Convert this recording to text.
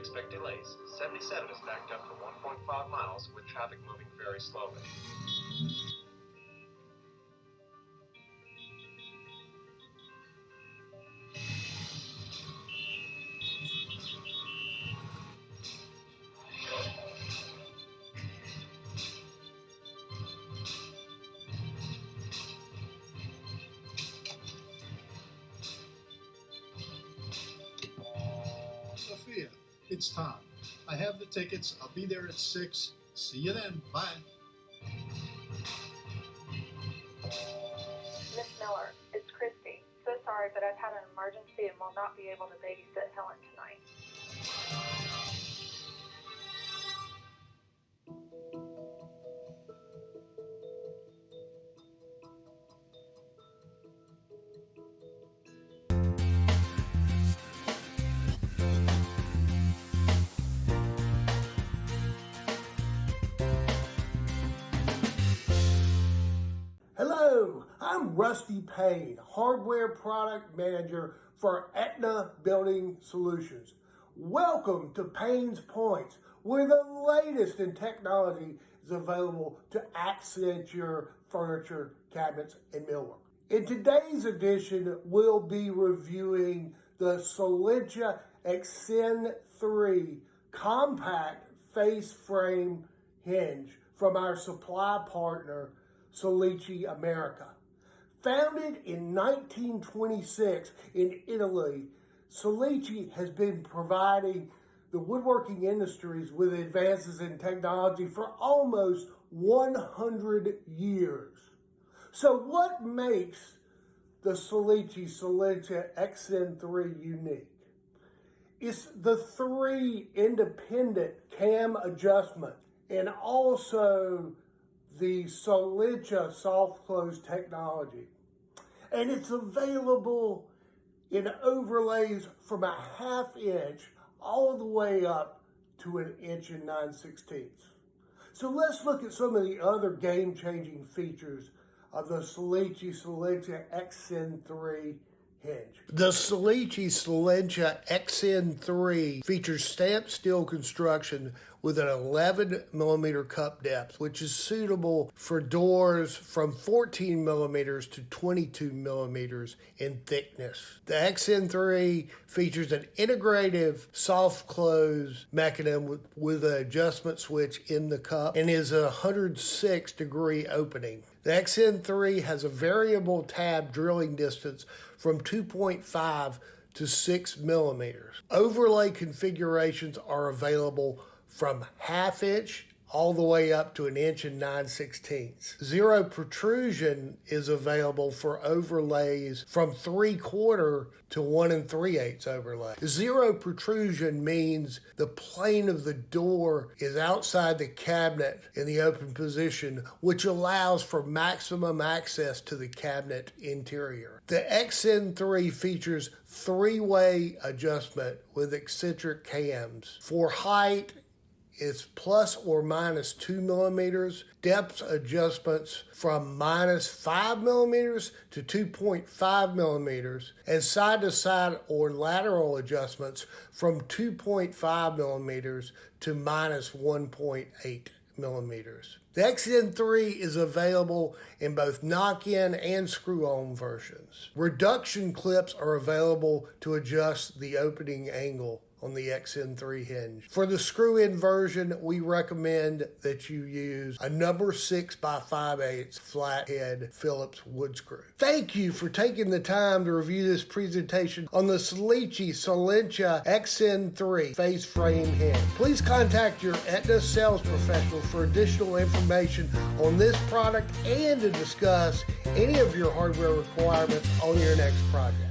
Expect delays. 77 is backed up for 1.5 miles with traffic moving very slowly. Sophia, it's time. I have the tickets. I'll be there at 6. See you then. Bye. Miss Miller, it's Christy. So sorry, but I've had an emergency and will not be able to babysit Helen tonight. Hello, I'm Rusty Payne, Hardware Product Manager for Aetna Building Solutions. Welcome to Payne's Points, where the latest in technology is available to accent your furniture, cabinets, and millwork. In today's edition, we'll be reviewing the Salice Excenthree compact face frame hinge from our supply partner, Salice America. Founded in 1926 in Italy, Salice has been providing the woodworking industries with advances in technology for almost 100 years. So what makes the Salice Excenthree unique? It's the 3 independent cam adjustments and also the Salice soft close technology. And it's available in overlays from a 1/2 inch all the way up to 1 inch and 9/16. So let's look at some of the other game-changing features of the Salice Excenthree hinge. The Salice Excenthree features stamped steel construction with an 11 millimeter cup depth, which is suitable for doors from 14 millimeters to 22 millimeters in thickness. The Excenthree features an integrative soft close mechanism with an adjustment switch in the cup and is a 106 degree opening. The Excenthree has a variable tab drilling distance from 2.5 to 6 millimeters. Overlay configurations are available from 1/2 inch all the way up to 1 inch and 9/16. Zero protrusion is available for overlays from 3/4 to 1 3/8 overlay. Zero protrusion means the plane of the door is outside the cabinet in the open position, which allows for maximum access to the cabinet interior. The Excenthree features 3-way adjustment with eccentric cams. For height, it's plus or minus 2 millimeters, depth adjustments from -5 millimeters to 2.5 millimeters, and side-to-side or lateral adjustments from 2.5 millimeters to -1.8 millimeters. The Excenthree is available in both knock-in and screw-on versions. Reduction clips are available to adjust the opening angle on the Excenthree hinge. For the screw-in version, we recommend that you use a number 6 by 5/8 flathead Phillips wood screw. Thank you for taking the time to review this presentation on the Salice Excenthree face frame hinge. Please contact your Aetna sales professional for additional information on this product and to discuss any of your hardware requirements on your next project.